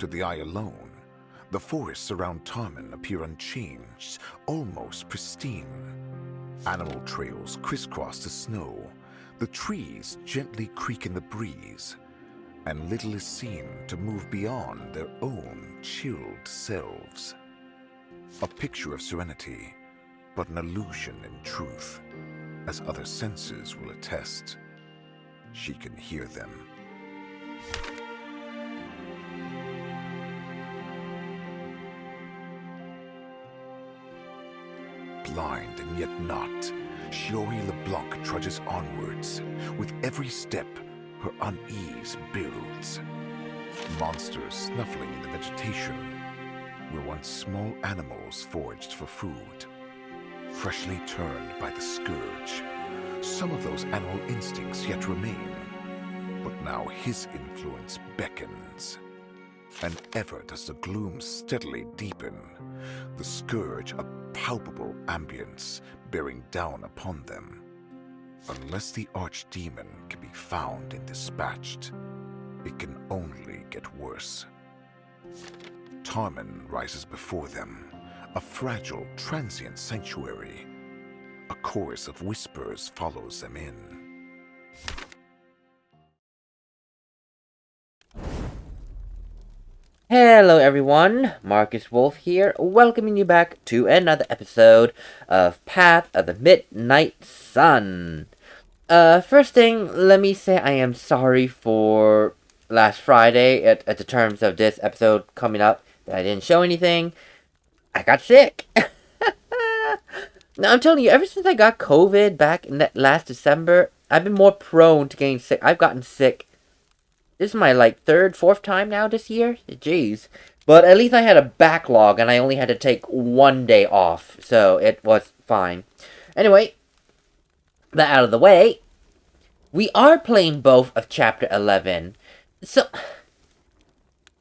to the eye alone, the forests around Tarmen appear unchanged, almost pristine. Animal trails crisscross the snow, the trees gently creak in the breeze, and little is seen to move beyond their own chilled selves. A picture of serenity, but an illusion in truth, as other senses will attest. She can hear them. Blind and yet not, Shiori LeBlanc trudges onwards. With every step, her unease builds. Monsters snuffling in the vegetation were once small animals foraged for food. Freshly turned by the scourge, some of those animal instincts yet remain, but now his influence beckons. And ever does the gloom steadily deepen, the scourge a palpable ambience bearing down upon them. Unless the archdemon can be found and dispatched, it can only get worse. Tarmen rises before them, a fragile, transient sanctuary. A chorus of whispers follows them in. Hello everyone, MarcusWolfe here, welcoming you back to another episode of Path of the Midnight Sun. First thing, let me say I am sorry for last Friday, at the terms of this episode coming up, that I didn't show anything. I got sick. Now I'm telling you, ever since I got COVID back in that last December, I've been more prone to getting sick. I've gotten sick. This is my, third, fourth time now this year? Jeez. But at least I had a backlog, and I only had to take one day off, so it was fine. Anyway, that out of the way, we are playing both of Chapter 11. So,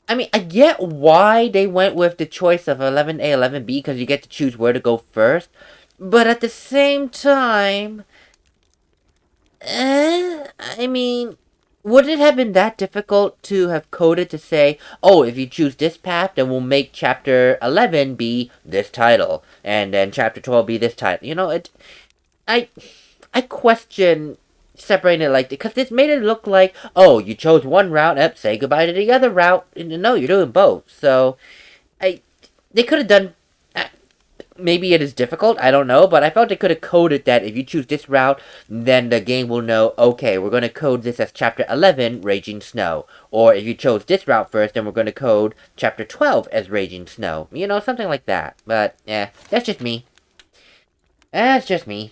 I mean, I get why they went with the choice of 11A, 11B, because you get to choose where to go first. But at the same time, I mean, would it have been that difficult to have coded to say, oh, if you choose this path, then we'll make Chapter 11 be this title, and then Chapter 12 be this title? You know, I question separating it like that, because this made it look like, oh, you chose one route, say goodbye to the other route. No, you're doing both. So, they could have done, maybe it is difficult, I don't know, but I felt they could have coded that if you choose this route, then the game will know, okay, we're going to code this as Chapter 11, Raging Snow. Or if you chose this route first, then we're going to code Chapter 12 as Raging Snow. You know, something like that. But, that's just me. That's just me.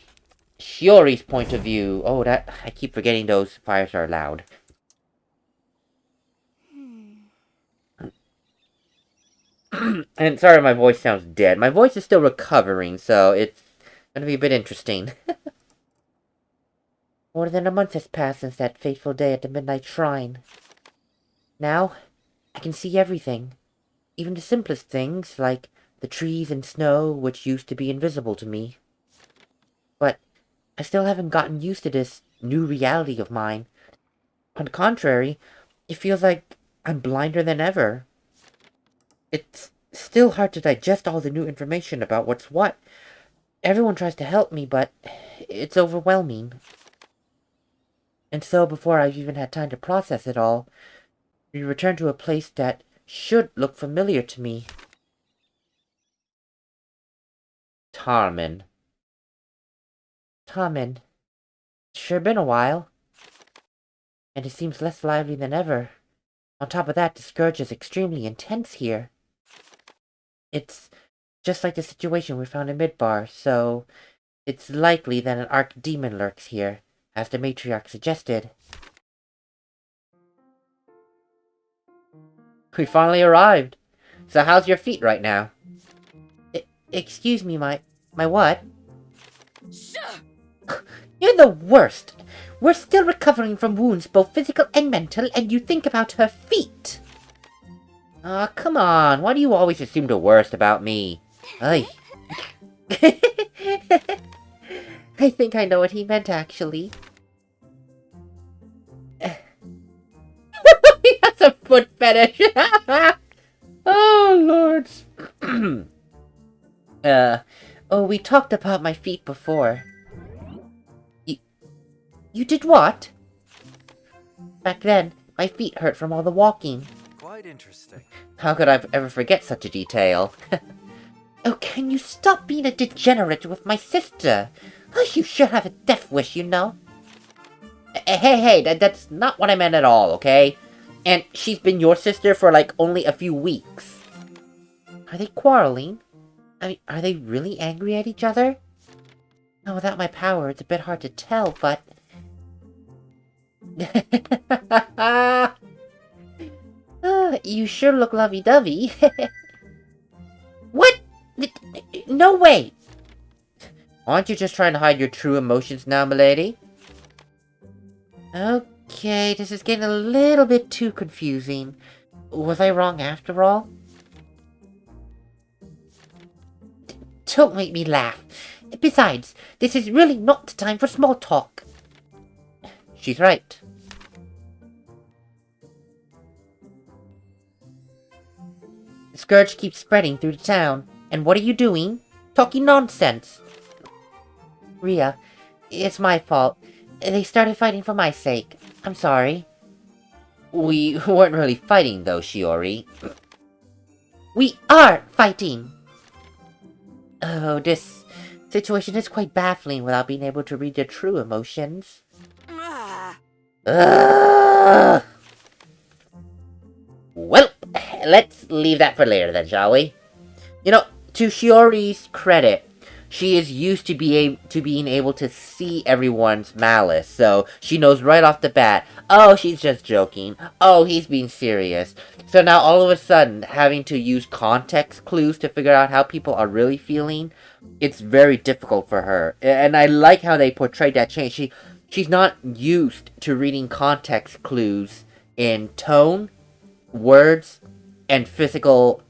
Shiori's point of view. Oh, I keep forgetting those fires are loud. And sorry my voice sounds dead. My voice is still recovering, so it's gonna be a bit interesting. More than a month has passed since that fateful day at the Midnight Shrine. Now, I can see everything. Even the simplest things, like the trees and snow, which used to be invisible to me. But I still haven't gotten used to this new reality of mine. On the contrary, it feels like I'm blinder than ever. It's still hard to digest all the new information about what's what. Everyone tries to help me, but it's overwhelming. And so, before I've even had time to process it all, we return to a place that should look familiar to me. Tarmen. It's sure been a while. And it seems less lively than ever. On top of that, the scourge is extremely intense here. It's just like the situation we found in Midbar, so it's likely that an archdemon lurks here, as the matriarch suggested. We finally arrived. So how's your feet right now? Excuse me, my what? You're the worst. We're still recovering from wounds, both physical and mental, and you think about her feet. Aw, come on. Why do you always assume the worst about me? Ay. I think I know what he meant, actually. He has a foot fetish. Oh, we talked about my feet before. You did what? Back then, my feet hurt from all the walking. Quite interesting. How could I ever forget such a detail? Oh, can you stop being a degenerate with my sister? Oh, you should have a death wish, you know. Hey, that's not what I meant at all, okay? And she's been your sister for, like, only a few weeks. Are they quarreling? I mean, are they really angry at each other? Now, without my power, it's a bit hard to tell, but... You sure look lovey-dovey. What? No way! Aren't you just trying to hide your true emotions now, milady? Okay, this is getting a little bit too confusing. Was I wrong after all? Don't make me laugh. Besides, this is really not the time for small talk. She's right. The scourge keeps spreading through the town. And what are you doing? Talking nonsense. Ria, it's my fault. They started fighting for my sake. I'm sorry. We weren't really fighting, though, Shiori. We are fighting! Oh, this situation is quite baffling without being able to read their true emotions. Well, let's leave that for later then, shall we? You know, to Shiori's credit, she is used to being able to see everyone's malice, so she knows right off the bat, oh, she's just joking, oh, he's being serious. So now all of a sudden, having to use context clues to figure out how people are really feeling, it's very difficult for her. And I like how they portrayed that change. She's not used to reading context clues in tone, words, and physical,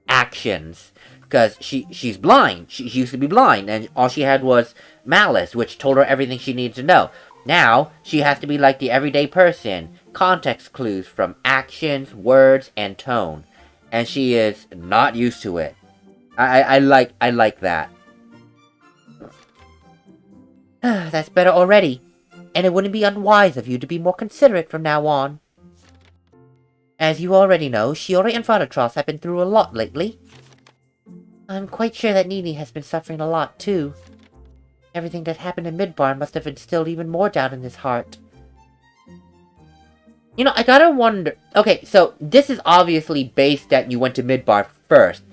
actions. Because she's blind. She used to be blind, and all she had was malice, which told her everything she needed to know. Now, she has to be like the everyday person. Context clues from actions, words, and tone. And she is not used to it. I like that. That's better already. And it wouldn't be unwise of you to be more considerate from now on. As you already know, Shiori and Father have been through a lot lately. I'm quite sure that Nini has been suffering a lot, too. Everything that happened in Midbar must have instilled even more doubt in his heart. You know, I gotta wonder... Okay, so this is obviously based that you went to Midbar first.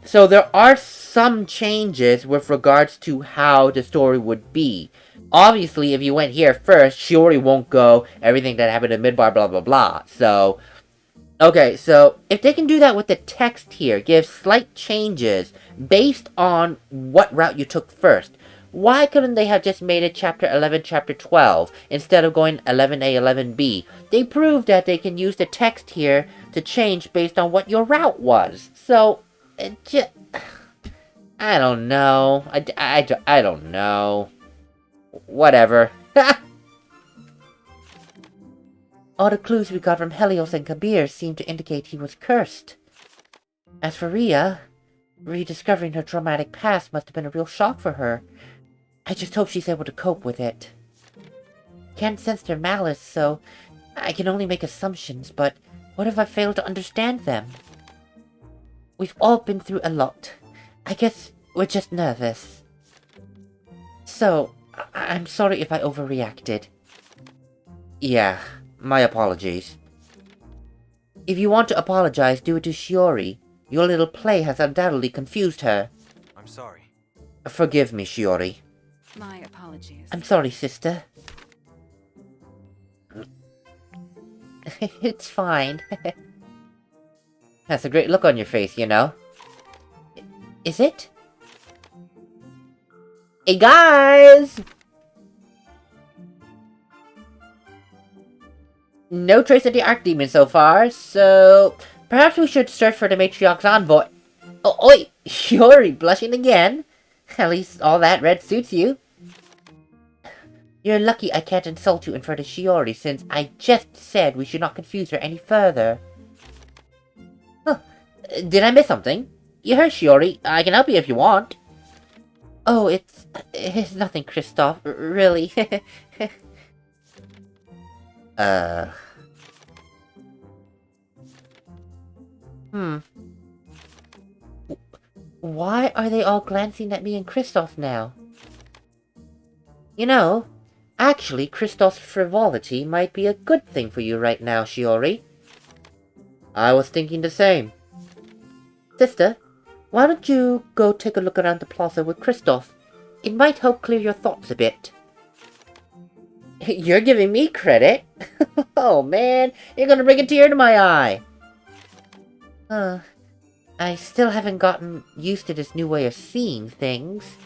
So there are some changes with regards to how the story would be. Obviously, if you went here first, Shiori won't go, everything that happened in Midbar, blah blah blah. So... Okay, so if they can do that with the text here, give slight changes based on what route you took first, why couldn't they have just made it Chapter 11, Chapter 12, instead of going 11A, 11B? They proved that they can use the text here to change based on what your route was. So, I don't know. I don't know. Whatever. All the clues we got from Helios and Kabir seem to indicate he was cursed. As for Ria, rediscovering her traumatic past must have been a real shock for her. I just hope she's able to cope with it. Can't sense their malice, so I can only make assumptions, but what if I fail to understand them? We've all been through a lot. I guess we're just nervous. So, I'm sorry if I overreacted. Yeah. My apologies. If you want to apologize, do it to Shiori. Your little play has undoubtedly confused her. I'm sorry. Forgive me, Shiori. My apologies. I'm sorry, sister. It's fine. That's a great look on your face, you know. Is it? Hey, guys! No trace of the Archdemon so far, so perhaps we should search for the Matriarch's envoy. Oh, oi! Shiori, blushing again? At least all that red suits you. You're lucky I can't insult you in front of Shiori, since I just said we should not confuse her any further. Huh. Did I miss something? You heard Shiori. I can help you if you want. Oh, it's nothing, Kristoff. Really. uh... Hmm. Why are they all glancing at me and Kristoff now? You know, actually, Kristoff's frivolity might be a good thing for you right now, Shiori. I was thinking the same. Sister, why don't you go take a look around the plaza with Kristoff? It might help clear your thoughts a bit. You're giving me credit? Oh man, you're gonna bring a tear to my eye. I still haven't gotten used to this new way of seeing things.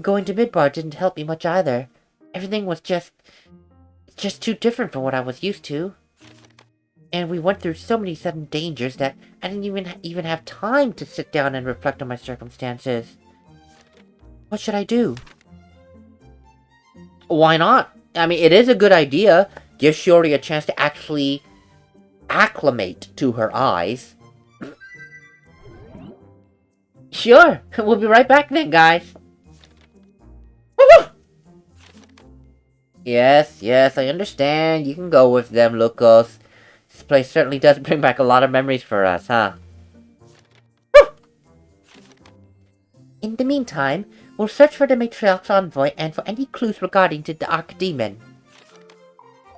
Going to Midbar didn't help me much either. Everything was just too different from what I was used to. And we went through so many sudden dangers that I didn't even have time to sit down and reflect on my circumstances. What should I do? Why not? I mean, it is a good idea. Give Shiori a chance to actually acclimate to her eyes. Sure, we'll be right back then, guys. Yes, I understand. You can go with them, Lucas. This place certainly does bring back a lot of memories for us, huh? In the meantime, we'll search for the Matriarch's envoy and for any clues regarding to the Archdemon.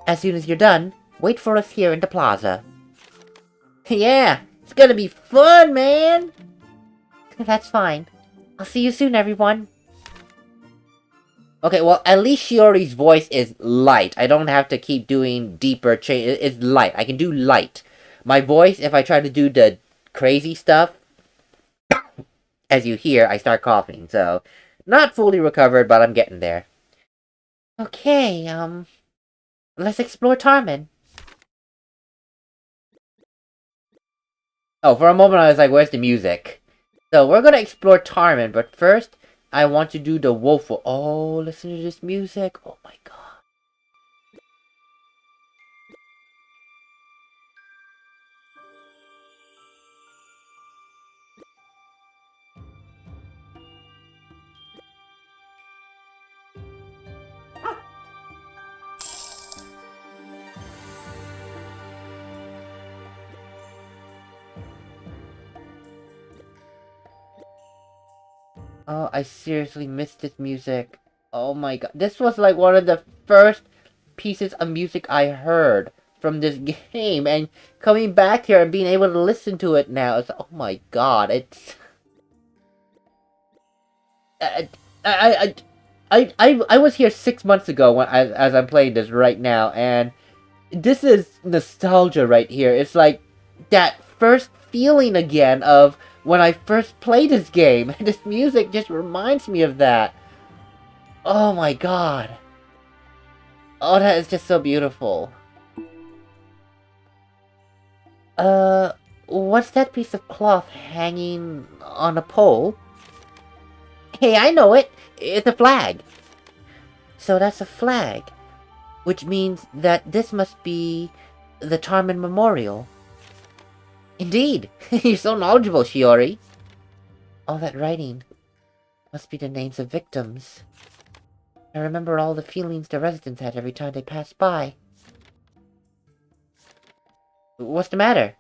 As soon as you're done, wait for us here in the plaza. Yeah, it's gonna be fun, man! That's fine. I'll see you soon, everyone. Okay, well, at least Shiori's voice is light. I don't have to keep doing deeper change. It's light. I can do light. My voice, if I try to do the crazy stuff, as you hear, I start coughing. So, not fully recovered, but I'm getting there. Okay, let's explore Tarmen. Oh, for a moment I was like, where's the music? So, we're gonna explore Tarmen, but first, I want to do the wolf. Oh, listen to this music. Oh my god. Oh, I seriously missed this music. Oh my god. This was like one of the first pieces of music I heard from this game, and coming back here and being able to listen to it now, it's, oh my god, it's... I was here 6 months ago when as I'm playing this right now, and this is nostalgia right here. It's like that first feeling again of when I first played this game. This music just reminds me of that. Oh my god. Oh, that is just so beautiful. What's that piece of cloth hanging on a pole? Hey, I know it! It's a flag! So that's a flag. Which means that this must be the Tarmen Memorial. Indeed! You're so knowledgeable, Shiori! All that writing must be the names of victims. I remember all the feelings the residents had every time they passed by. What's the matter?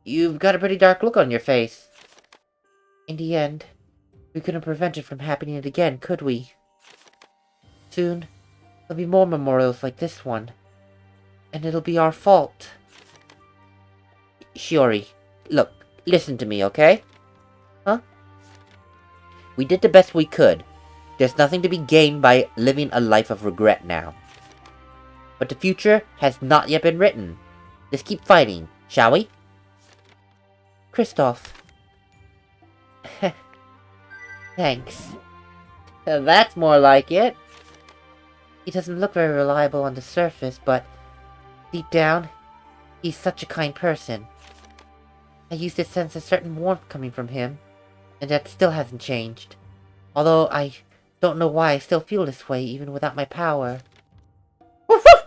You've got a pretty dark look on your face. In the end, we couldn't prevent it from happening again, could we? Soon, there'll be more memorials like this one. And it'll be our fault. Shiori, look, listen to me, okay? Huh? We did the best we could. There's nothing to be gained by living a life of regret now. But the future has not yet been written. Let's keep fighting, shall we? Kristoff. Thanks. That's more like it. He doesn't look very reliable on the surface, but deep down, he's such a kind person. I used to sense a certain warmth coming from him, and that still hasn't changed. Although I don't know why I still feel this way, even without my power. Woof woof!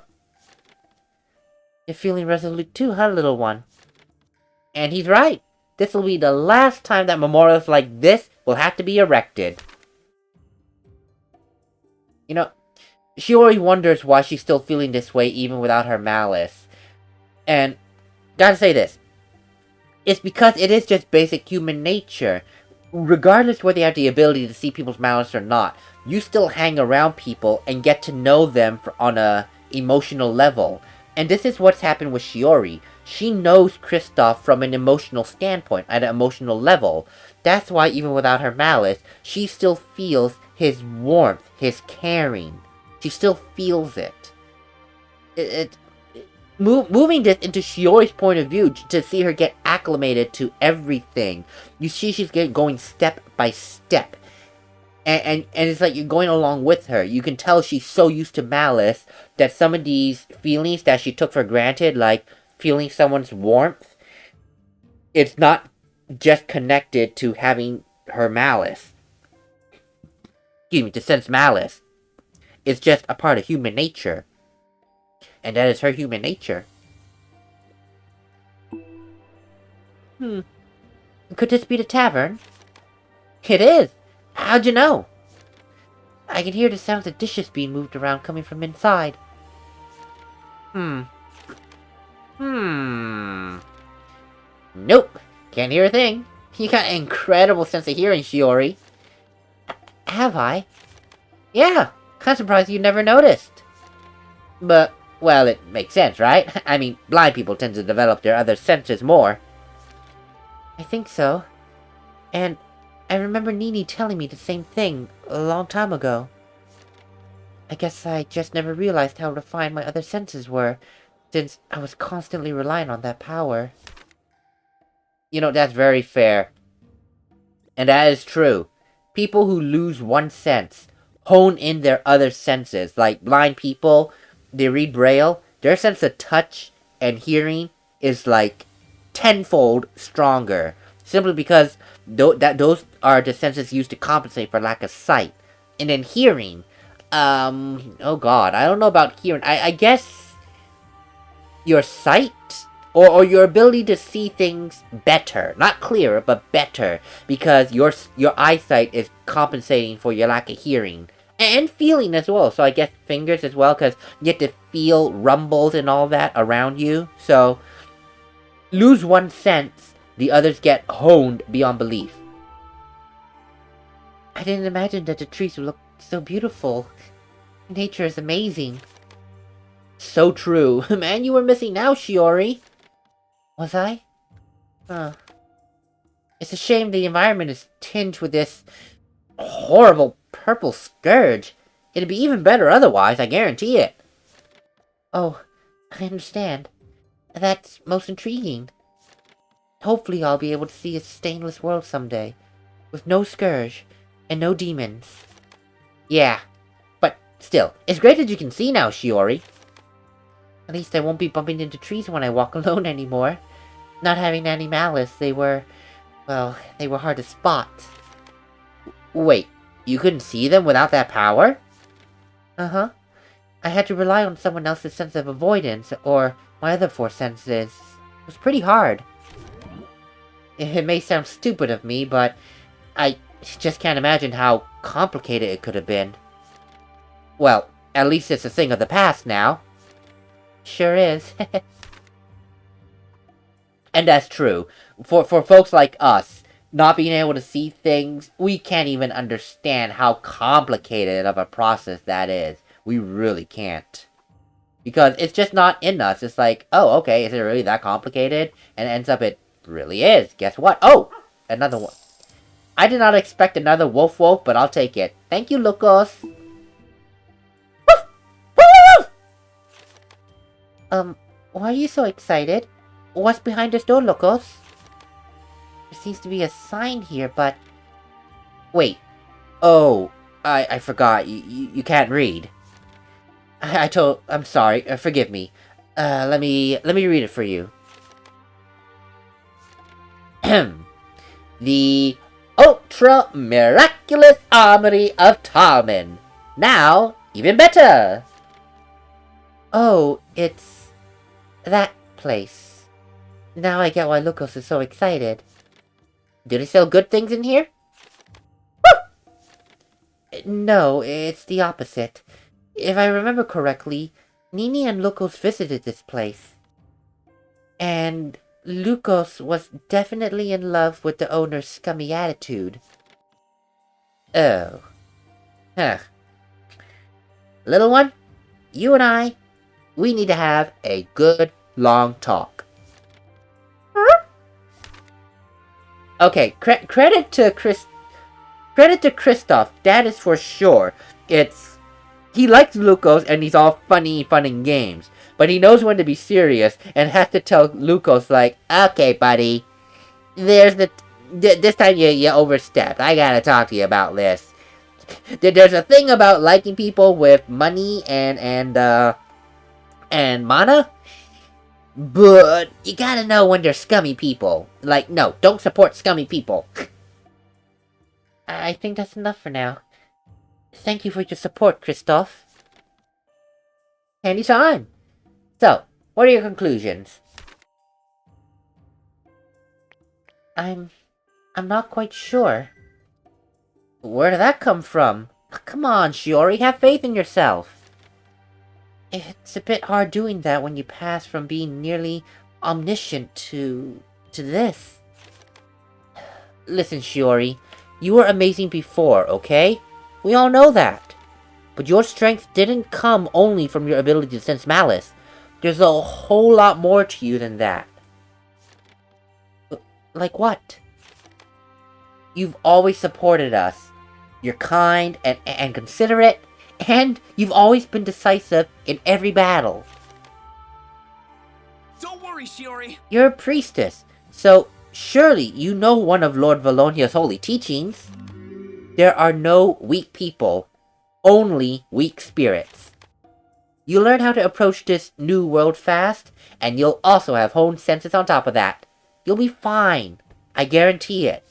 You're feeling resolute too, huh, little one? And he's right. this will be the last time that memorials like this will have to be erected. You know, Shiori wonders why she's still feeling this way even without her malice. And, gotta say this. It's because it is just basic human nature. Regardless whether you have the ability to see people's malice or not, you still hang around people and get to know them on a emotional level. And this is what's happened with Shiori. She knows Kristoff from an emotional standpoint, at an emotional level. That's why even without her malice, she still feels his warmth, his caring. She still feels it. Moving this into Shiori's point of view, to see her get acclimated to everything, you see she's going step by step. And it's like you're going along with her. You can tell she's so used to malice that some of these feelings that she took for granted, like feeling someone's warmth, it's not just connected to having her malice. Excuse me, to sense malice. It's just a part of human nature. And that is her human nature. Could this be the tavern? It is! How'd you know? I can hear the sounds of dishes being moved around coming from inside. Nope. Can't hear a thing. You got an incredible sense of hearing, Shiori. Have I? Yeah. Kinda surprised you never noticed. But, well, it makes sense, right? I mean, blind people tend to develop their other senses more. I think so. And I remember Nini telling me the same thing a long time ago. I guess I just never realized how refined my other senses were, since I was constantly relying on that power. You know, that's very fair. And that is true. People who lose one sense hone in their other senses. Like blind people, they read Braille, their sense of touch and hearing is like tenfold stronger. Simply because those are the senses used to compensate for lack of sight. And then hearing, oh god, I don't know about hearing. I guess your sight or your ability to see things better, not clearer, but better, because your eyesight is compensating for your lack of hearing and feeling as well. So I guess fingers as well, because you get to feel rumbles and all that around you. So lose one sense, the others get honed beyond belief. I didn't imagine that the trees would look so beautiful. Nature is amazing. So true. Man, you were missing out, Shiori. Was I? Huh. It's a shame the environment is tinged with this horrible purple scourge. It'd be even better otherwise, I guarantee it. Oh, I understand. That's most intriguing. Hopefully I'll be able to see a stainless world someday, with no scourge and no demons. Yeah, but still, it's great that you can see now, Shiori. At least I won't be bumping into trees when I walk alone anymore. Not having any malice, they were hard to spot. Wait, you couldn't see them without that power? Uh-huh. I had to rely on someone else's sense of avoidance, or my other 4 senses. It was pretty hard. It may sound stupid of me, but I just can't imagine how complicated it could have been. Well, at least it's a thing of the past now. Sure is. And that's true. For folks like us, not being able to see things, we can't even understand how complicated of a process that is. We really can't. Because it's just not in us. It's like, oh, okay, is it really that complicated? And it ends up it really is. Guess what? Oh! Another one. I did not expect another wolf, but I'll take it. Thank you, Lucas. Why are you so excited? What's behind this door, Lucas? There seems to be a sign here, but... Wait. Oh, I forgot. You can't read. I'm sorry. Forgive me. Let me read it for you. The Ultra Miraculous Armory of Tarmen. Now, even better. Oh, it's... that place. Now I get why Lucas is so excited. Do they sell good things in here? No, it's the opposite. If I remember correctly, Nini and Lukos visited this place. And Lukos was definitely in love with the owner's scummy attitude. Oh. Huh. Little one, you and I, we need to have a good, long talk. Okay, credit to Kristoff, that is for sure. He likes Lukos and he's all funny fun and games. But he knows when to be serious and has to tell Lukos like, okay buddy, this time you overstepped. I gotta talk to you about this. There's a thing about liking people with money and mana. But you gotta know when they're scummy people. Like, no, don't support scummy people. I think that's enough for now. Thank you for your support, Kristoff. Anytime. So, what are your conclusions? I'm not quite sure. Where did that come from? Come on, Shiori, have faith in yourself. It's a bit hard doing that when you pass from being nearly omniscient to this. Listen, Shiori, you were amazing before, okay? We all know that. But your strength didn't come only from your ability to sense malice. There's a whole lot more to you than that. Like what? You've always supported us. You're kind and considerate, and you've always been decisive in every battle. Don't worry, Shiori! You're a priestess, so surely you know one of Lord Valonia's holy teachings. There are no weak people, only weak spirits. You learn how to approach this new world fast, and you'll also have honed senses on top of that. You'll be fine. I guarantee it.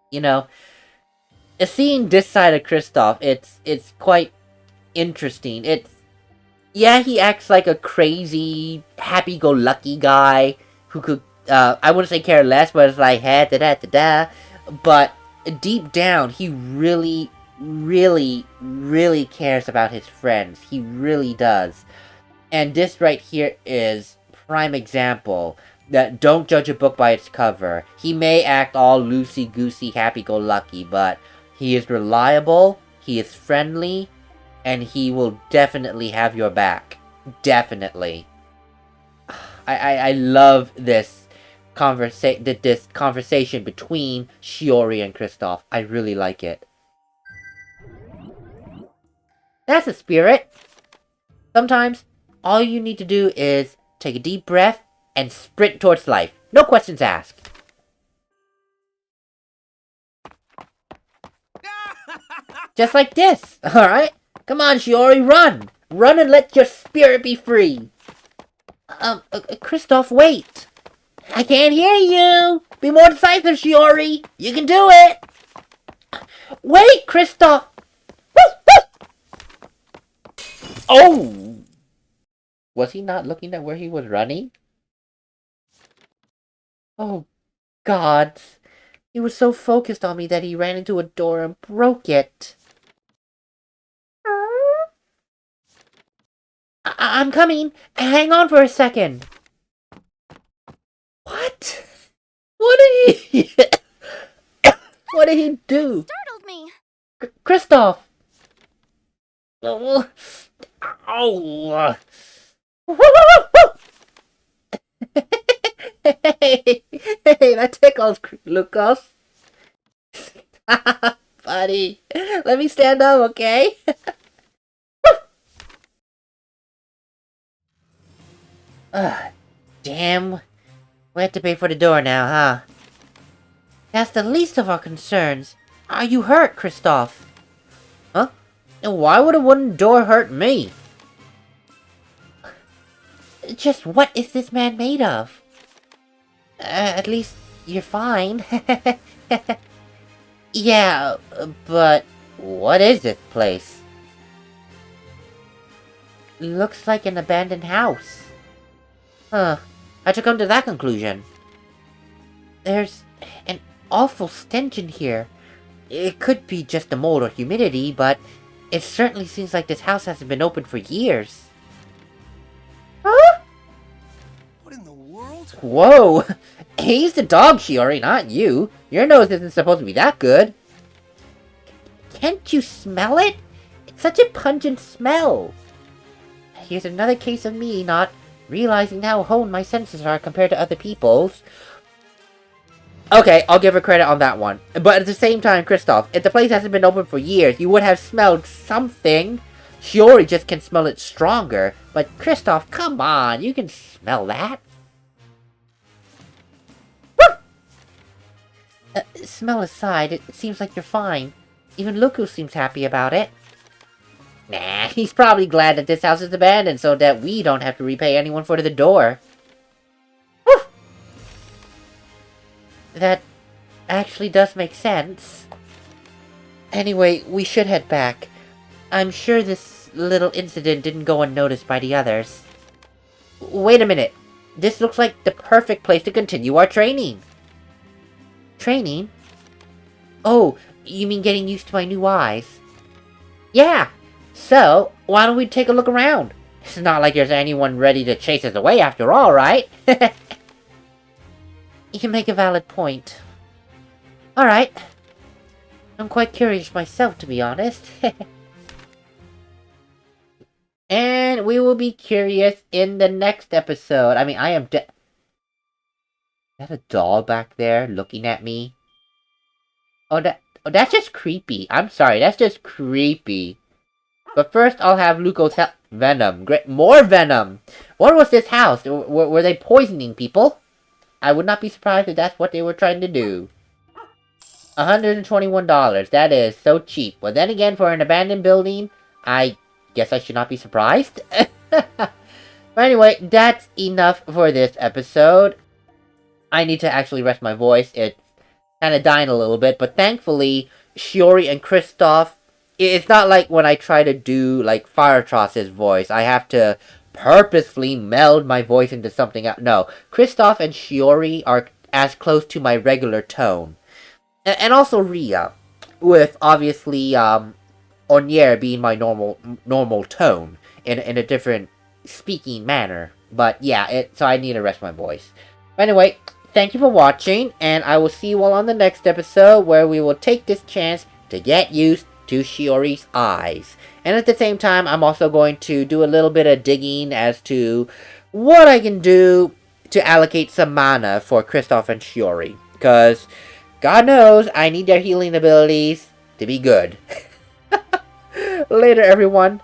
You know, seeing this side of Kristoff, it's quite interesting. Yeah, he acts like a crazy, happy-go-lucky guy who could, I wouldn't say care less, but it's like, da-da-da-da. But deep down, he really, really, really cares about his friends. He really does. And this right here is prime example that don't judge a book by its cover. He may act all loosey-goosey, happy-go-lucky, but he is reliable, he is friendly, and he will definitely have your back. Definitely. I love this conversation between Shiori and Kristoff. I really like it. That's a spirit. Sometimes, all you need to do is take a deep breath and sprint towards life. No questions asked. Just like this, alright? Come on, Shiori, run! Run and let your spirit be free! Kristoff, wait! I can't hear you! Be more decisive, Shiori! You can do it! Wait, Kristoff! Oh! Was he not looking at where he was running? Oh, God. He was so focused on me that he ran into a door and broke it. I'm coming. Hang on for a second. What? What did he... What did he do? Startled me. Kristoff! Oh. Ow. Hey, that tickles, Lucas. Buddy, let me stand up, okay? Damn. We have to pay for the door now, huh? That's the least of our concerns. Are you hurt, Kristoff? Huh? And why would a wooden door hurt me? Just what is this man made of? At least you're fine. Yeah, but what is this place? Looks like an abandoned house. Huh. How'd you come to that conclusion? There's an awful stench in here. It could be just the mold or humidity, but it certainly seems like this house hasn't been open for years. Huh? What in the world? Whoa! He's the dog, Shiori, not you. Your nose isn't supposed to be that good. Can't you smell it? It's such a pungent smell. Here's another case of me not realizing how honed my senses are compared to other people's. Okay, I'll give her credit on that one. But at the same time, Kristoff, if the place hasn't been open for years, you would have smelled something. Shiori just can smell it stronger. But Kristoff, come on, you can smell that. Smell aside, it seems like you're fine. Even Luku seems happy about it. Nah, he's probably glad that this house is abandoned so that we don't have to repay anyone for the door. Whew! That actually does make sense. Anyway, we should head back. I'm sure this little incident didn't go unnoticed by the others. Wait a minute. This looks like the perfect place to continue our training. Training? Oh, you mean getting used to my new eyes? Yeah! So, why don't we take a look around? It's not like there's anyone ready to chase us away after all, right? You can make a valid point. Alright. I'm quite curious myself, to be honest. And we will be curious in the next episode. I mean, I am Is that a doll back there looking at me? Oh, that's just creepy. I'm sorry, that's just creepy. But first, I'll have Luco's venom. Great, more venom! What was this house? Were they poisoning people? I would not be surprised if that's what they were trying to do. $121. That is so cheap. But then again, for an abandoned building, I guess I should not be surprised. But anyway, that's enough for this episode. I need to actually rest my voice. It's kind of dying a little bit. But thankfully, Shiori and Kristoff, it's not like when I try to do, like, Firetross's voice. I have to purposefully meld my voice into something else. No, Kristoff and Shiori are as close to my regular tone. And also Ria, with, obviously, Ornieres being my normal tone in a different speaking manner. But, yeah, so I need to rest my voice. But anyway, thank you for watching, and I will see you all on the next episode, where we will take this chance to get used to Shiori's eyes. And at the same time, I'm also going to do a little bit of digging as to what I can do to allocate some mana for Kristoff and Shiori. Because, God knows, I need their healing abilities to be good. Later, everyone.